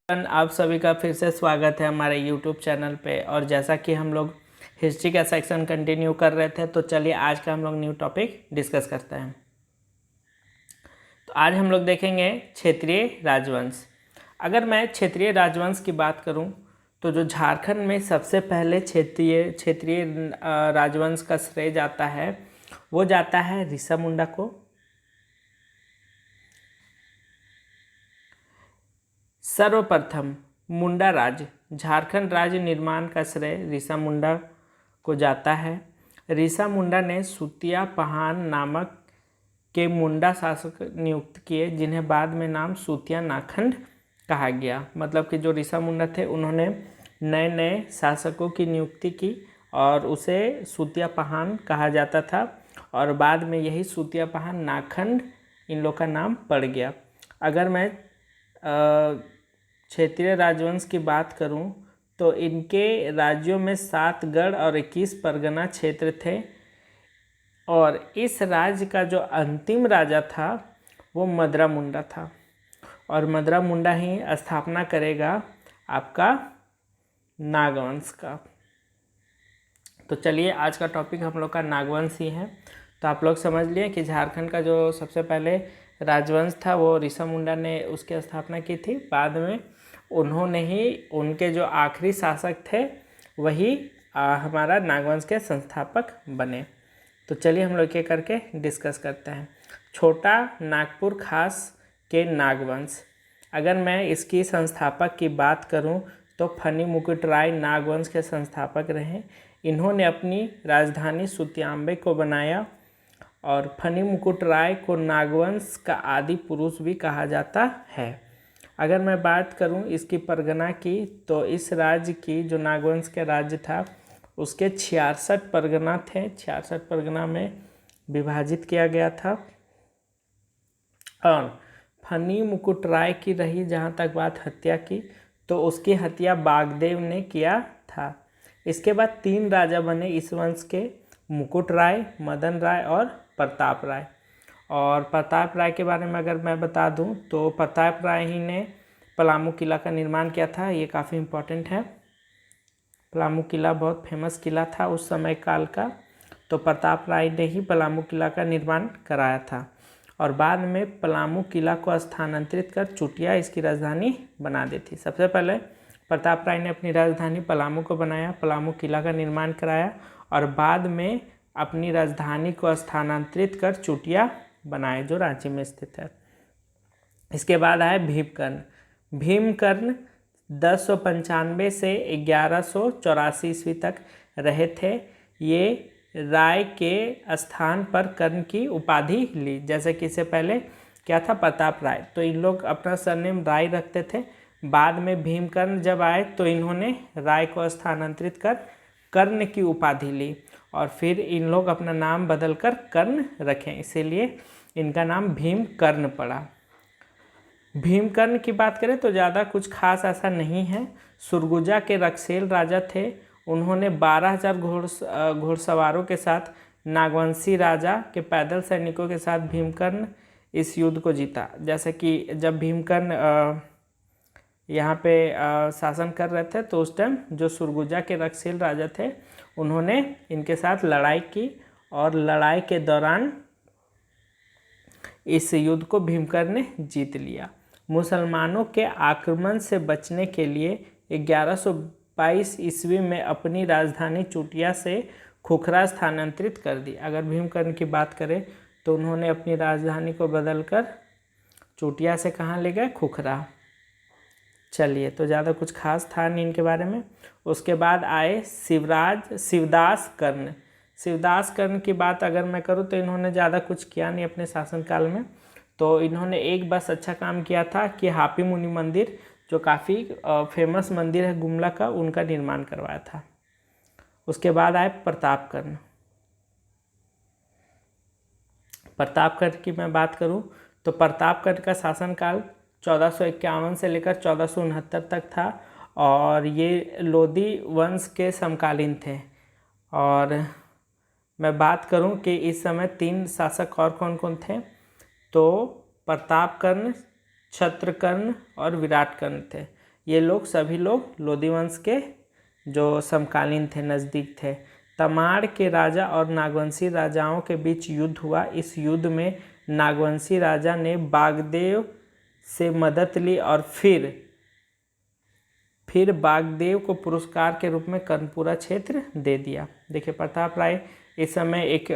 आप सभी का फिर से स्वागत है हमारे YouTube चैनल पे। और जैसा कि हम लोग हिस्ट्री का सेक्शन कंटिन्यू कर रहे थे, तो चलिए आज का हम लोग न्यू टॉपिक डिस्कस करते हैं। तो आज हम लोग देखेंगे क्षेत्रीय राजवंश। अगर मैं क्षेत्रीय राजवंश की बात करूं, तो जो झारखंड में सबसे पहले क्षेत्रीय राजवंश का श्रेय जाता है, वो जाता है ऋषा मुंडा को। सर्वप्रथम मुंडा राज, झारखंड राज्य निर्माण का श्रेय ऋषा मुंडा को जाता है। ऋषा मुंडा ने सुतिया पहान नामक के मुंडा शासक नियुक्त किए, जिन्हें बाद में नाम सुतिया नाखंड कहा गया। मतलब कि जो ऋषा मुंडा थे, उन्होंने नए नए शासकों की नियुक्ति की और उसे सुतिया पहान कहा जाता था, और बाद में यही सुतिया पहान नाखंड इन लोग का नाम पड़ गया। अगर मैं क्षेत्रीय राजवंश की बात करूं, तो इनके राज्यों में 7 गढ़ और 21 परगना क्षेत्र थे, और इस राज्य का जो अंतिम राजा था वो मदरा मुंडा था, और मदरा मुंडा ही स्थापना करेगा आपका नागवंश का। तो चलिए, आज का टॉपिक हम लोग का नागवंश ही है। तो आप लोग समझ लिए कि झारखंड का जो सबसे पहले राजवंश था वो ऋषा मुंडा ने उसकी स्थापना की थी। बाद में उन्होंने ही, उनके जो आखिरी शासक थे वही हमारा नागवंश के संस्थापक बने। तो चलिए हम लोग एक करके डिस्कस करते हैं। छोटा नागपुर खास के नागवंश। अगर मैं इसकी संस्थापक की बात करूं, तो फनी मुकुट राय नागवंश के संस्थापक रहे। इन्होंने अपनी राजधानी सुतियांबे को बनाया, और फनी मुकुट राय को नागवंश का आदि पुरुष भी कहा जाता है। अगर मैं बात करूं इसकी परगना की, तो इस राज्य की, जो नागवंश का राज्य था, उसके 66 परगना थे। 66 परगना में विभाजित किया गया था। और फनी मुकुट राय की रही जहां तक बात हत्या की, तो उसकी हत्या बागदेव ने किया था। इसके बाद 3 राजा बने इस वंश के, मुकुट राय, मदन राय और प्रताप राय। और प्रताप राय के बारे में अगर मैं बता दूं, तो प्रताप राय ही ने पलामू किला का निर्माण किया था। ये काफ़ी इम्पोर्टेंट है। पलामू किला बहुत फेमस किला था उस समय काल का। तो प्रताप राय ने ही पलामू किला का निर्माण कराया था, और बाद में पलामू किला को स्थानांतरित कर चुटिया इसकी राजधानी बना दी थी। सबसे पहले प्रताप राय ने अपनी राजधानी पलामू को बनाया, पलामू किला का निर्माण कराया, और बाद में अपनी राजधानी को स्थानांतरित कर चुटिया बनाए, जो रांची में स्थित है। इसके बाद आए भीमकर्ण। भीमकर्ण 1095 से 1184 ईस्वी तक रहे थे। ये राय के स्थान पर कर्ण की उपाधि ली। जैसे कि इससे पहले क्या था, प्रताप राय, तो इन लोग अपना सरनेम राय रखते थे। बाद में भीमकर्ण जब आए, तो इन्होंने राय को स्थानांतरित कर कर्ण की उपाधि ली, और फिर इन लोग अपना नाम बदलकर कर्ण रखें, इसीलिए इनका नाम भीमकर्ण पड़ा। भीमकर्ण की बात करें तो ज़्यादा कुछ खास ऐसा नहीं है। सुरगुजा के रक्सेल राजा थे। उन्होंने 12,000 घोड़सवारों के साथ नागवंशी राजा के पैदल सैनिकों के साथ भीमकर्ण इस युद्ध को जीता। जैसे कि जब भीमकर्ण यहाँ पे शासन कर रहे थे, तो उस टाइम जो सुरगुजा के रक्सेल राजा थे, उन्होंने इनके साथ लड़ाई की, और लड़ाई के दौरान इस युद्ध को भीमकर्ण ने जीत लिया। मुसलमानों के आक्रमण से बचने के लिए 1122 ईस्वी में अपनी राजधानी चुटिया से खुखरा स्थानांतरित कर दी। अगर भीमकर्ण की बात करें, तो उन्होंने अपनी राजधानी को बदलकर चुटिया से कहाँ ले गए, खुखरा। चलिए, तो ज़्यादा कुछ खास था नहीं इनके बारे में। उसके बाद आए शिवदास कर्ण। शिवदास कर्ण की बात अगर मैं करूँ, तो इन्होंने ज़्यादा कुछ किया नहीं अपने शासनकाल में। तो इन्होंने एक बस अच्छा काम किया था कि हापी मुनि मंदिर, जो काफ़ी फेमस मंदिर है गुमला का, उनका निर्माण करवाया था। उसके बाद आए प्रतापकर्ण। प्रतापकर्ण की मैं बात करूं, तो प्रतापकर्ण का शासनकाल 1451 से लेकर 1469 तक था, और ये लोधी वंश के समकालीन थे। और मैं बात करूं कि इस समय 3 शासक और कौन कौन थे, तो प्रतापकर्ण, क्षत्रकर्ण और विराटकर्ण थे। ये लोग सभी लोग लोधी वंश के जो समकालीन थे, नज़दीक थे। तमाड़ के राजा और नागवंशी राजाओं के बीच युद्ध हुआ। इस युद्ध में नागवंशी राजा ने बागदेव से मदद ली और फिर बागदेव को पुरस्कार के रूप में कर्णपुरा क्षेत्र दे दिया। देखिए, प्रताप राय इस समय एक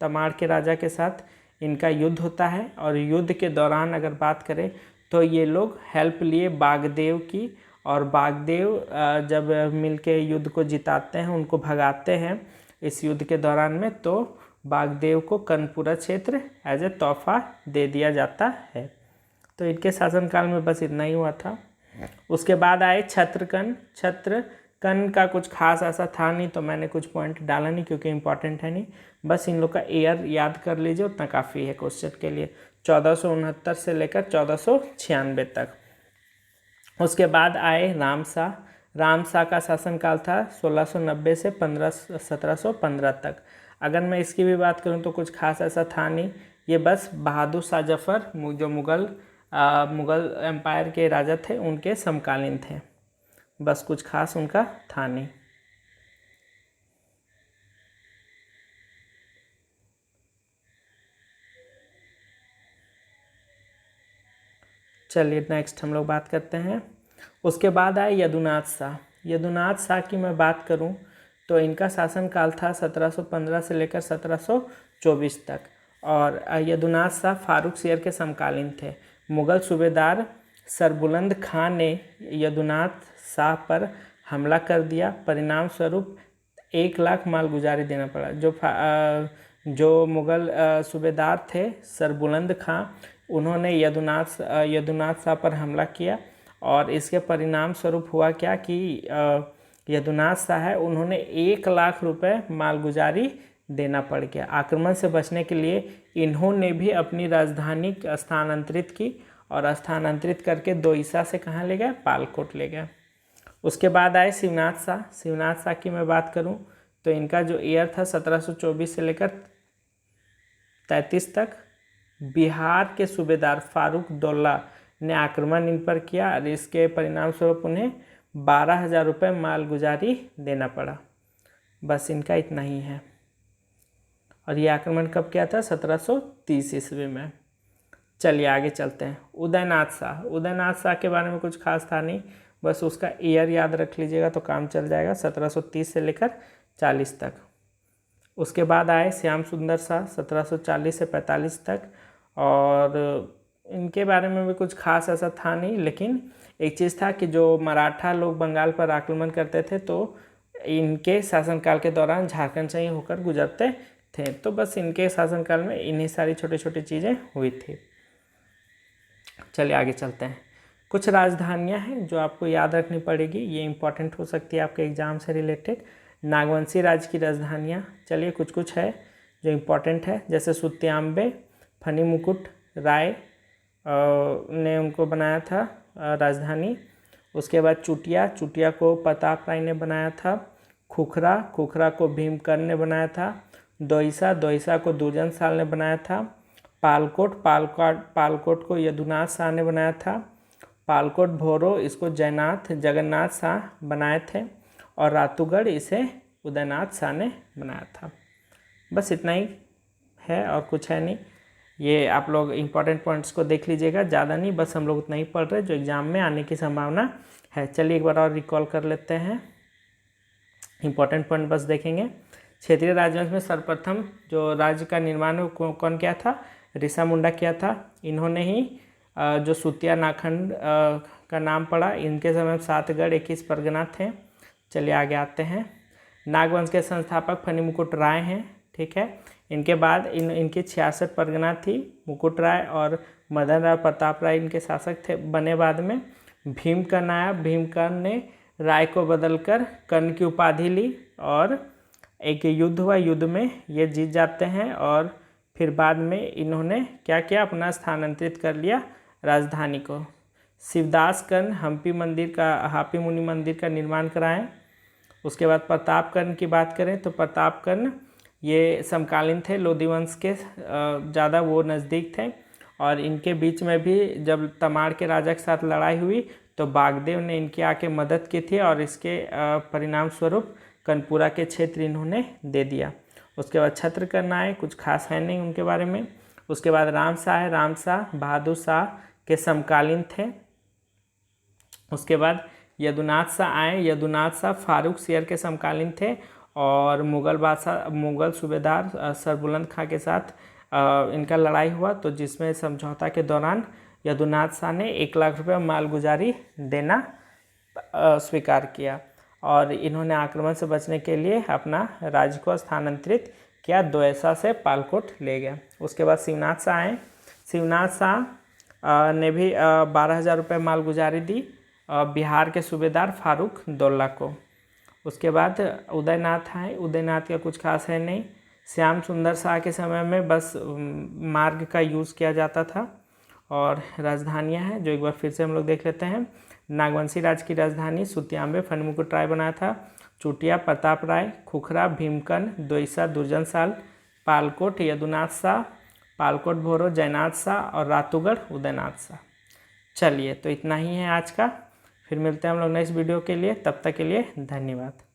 तमाड़ के राजा के साथ इनका युद्ध होता है और युद्ध के दौरान अगर बात करें तो ये लोग हेल्प लिए बागदेव की, और बागदेव जब मिलके युद्ध को जिताते हैं, उनको भगाते हैं इस युद्ध के दौरान में, तो बागदेव को कर्णपुरा क्षेत्र एज ए तोहफा दे दिया जाता है। तो इनके शासनकाल में बस इतना ही हुआ था। उसके बाद आए छत्रकन का कुछ खास ऐसा था नहीं, तो मैंने कुछ पॉइंट डाला नहीं क्योंकि इम्पोर्टेंट है नहीं। बस इन लोग का ईयर याद कर लीजिए, उतना काफ़ी है क्वेश्चन के लिए। 1469 से लेकर 1496 तक। उसके बाद आए रामशाह का शासनकाल था 1690 से 1715 तक। अगर मैं इसकी भी बात करूं तो कुछ खास ऐसा था नहीं, ये बस बहादुर शाह जफर जो मुग़ल एम्पायर के राजा थे उनके समकालीन थे, बस कुछ खास उनका था नहीं। चलिए नेक्स्ट हम लोग बात करते हैं। उसके बाद आए यदुनाथ शाह की मैं बात करूं तो इनका शासनकाल था 1715 से लेकर 1724 तक, और यदुनाथ शाह फारूक शेर के समकालीन थे। मुग़ल सूबेदार सरबुलंद खां ने यदुनाथ शाह पर हमला कर दिया। परिणाम स्वरूप 1 लाख मालगुजारी देना पड़ा। जो मुग़ल सूबेदार थे सरबुलंद खां, उन्होंने यदुनाथ शाह पर हमला किया, और इसके परिणाम स्वरूप हुआ क्या कि यदुनाथ शाह है उन्होंने 1 लाख रुपए मालगुजारी देना पड़ गया। आक्रमण से बचने के लिए इन्होंने भी अपनी राजधानी स्थानांतरित की, और स्थानांतरित करके दोईसा से कहाँ ले गए, पालकोट ले गए। उसके बाद आए शिवनाथ शाह की मैं बात करूं तो इनका जो ईयर था 1724 से लेकर 33 तक। बिहार के सूबेदार फारूकउद्दौला ने आक्रमण इन पर किया, और इसके परिणाम स्वरूप उन्हें 12,000 रुपये मालगुजारी देना पड़ा। बस इनका इतना ही है, और ये आक्रमण कब किया था, 1730 ईस्वी में। चलिए आगे चलते हैं। उदयनाथ शाह के बारे में कुछ खास था नहीं, बस उसका ईयर याद रख लीजिएगा तो काम चल जाएगा, 1730 से लेकर 40 तक। उसके बाद आए श्याम सुंदर शाह 1740 से 45 तक, और इनके बारे में भी कुछ खास ऐसा था नहीं, लेकिन एक चीज़ था कि जो मराठा लोग बंगाल पर आक्रमण करते थे तो इनके शासनकाल के दौरान झारखंड से ही होकर गुजरते थे। तो बस इनके शासनकाल में इन्हीं सारी छोटी छोटी चीज़ें हुई थी। चलिए आगे चलते हैं। कुछ राजधानियां हैं जो आपको याद रखनी पड़ेगी, ये इंपॉर्टेंट हो सकती है आपके एग्जाम से रिलेटेड। नागवंशी राज्य की राजधानियां, चलिए कुछ है जो इम्पोर्टेंट है, जैसे सुत्याम्बे फनी मुकुट राय ने उनको बनाया था राजधानी। उसके बाद चुटिया को प्रताप राय ने बनाया था। खुखरा को भीमकर्ण ने बनाया था। दोईसा को दुर्जन साल ने बनाया था। पालकोट को यदुनाथ शाह ने बनाया था। पालकोट भोरो इसको जगन्नाथ शाह बनाए थे, और रातूगढ़ इसे उदयनाथ शाह ने बनाया था। बस इतना ही है और कुछ है नहीं। ये आप लोग इम्पॉर्टेंट पॉइंट्स को देख लीजिएगा, ज़्यादा नहीं, बस हम लोग उतना ही पढ़ रहे जो एग्ज़ाम में आने की संभावना है। चलिए एक बार और रिकॉल कर लेते हैं, इम्पॉर्टेंट पॉइंट बस देखेंगे। क्षेत्रीय राजवंश में सर्वप्रथम जो राज्य का निर्माण कौन किया था, ऋषा मुंडा किया था। इन्होंने ही जो सुतिया नाखंड का नाम पड़ा, इनके समय 7 गढ़ 21 परगना थे। चलिए आगे आते हैं। नागवंश के संस्थापक फनी मुकुट राय हैं, ठीक है। इनके बाद इनकी 66 परगना थी। मुकुट राय और मदन राय प्रताप राय इनके शासक थे बने। बाद में भीमकर्ण आया, भीमकर्ण ने राय को बदलकर कर्ण की उपाधि ली, और एक युद्ध हुआ, युद्ध में ये जीत जाते हैं, और फिर बाद में इन्होंने क्या किया, अपना स्थानांतरित कर लिया राजधानी को। शिवदास कर्ण हाम्पी मुनि मंदिर का निर्माण कराएं। उसके बाद प्रतापकर्ण की बात करें तो प्रतापकर्ण ये समकालीन थे, लोधी वंश के ज़्यादा वो नज़दीक थे, और इनके बीच में भी जब तमाड़ के राजा के साथ लड़ाई हुई तो बागदेव ने इनकी आके मदद की थी और इसके परिणाम स्वरूप कनपुरा के क्षेत्र इन्होंने दे दिया। उसके बाद छत्रकन आए, कुछ खास है नहीं उनके बारे में। उसके बाद रामशाह है, रामशाह बहादुर शाह के समकालीन थे। उसके बाद यदुनाथ शाह आए, यदुनाथ शाह फारूक शेर के समकालीन थे और मुगल सूबेदार सरबुलंद खां के साथ इनका लड़ाई हुआ, तो जिसमें समझौता के दौरान यदुनाथ शाह ने 1 लाख रुपये मालगुजारी देना स्वीकार किया और इन्होंने आक्रमण से बचने के लिए अपना राज्य को स्थानांतरित किया, दोयसा से पालकोट ले गया। उसके बाद शिवनाथ शाह आए, शिवनाथ शाह ने भी 12,000 रुपये मालगुजारी दी बिहार के सूबेदार फारूक दौला को। उसके बाद उदयनाथ आए, उदयनाथ का कुछ खास है नहीं। श्याम सुंदर शाह के समय में बस मार्ग का यूज़ किया जाता था। और राजधानियाँ हैं जो एक बार फिर से हम लोग देख लेते हैं। नागवंशी राज की राजधानी सुत्याम्बे फणमुकुट राय बनाया था। चुटिया प्रताप राय, खुखरा भीमकन, दोईसा दुर्जनशाल, पालकोट यदुनाथ शाह, पालकोट भोरो जयनाथ शाह और रातूगढ़ उदयनाथ शाह। चलिए तो इतना ही है आज का, फिर मिलते हैं हम लोग नेक्स्ट वीडियो के लिए, तब तक के लिए धन्यवाद।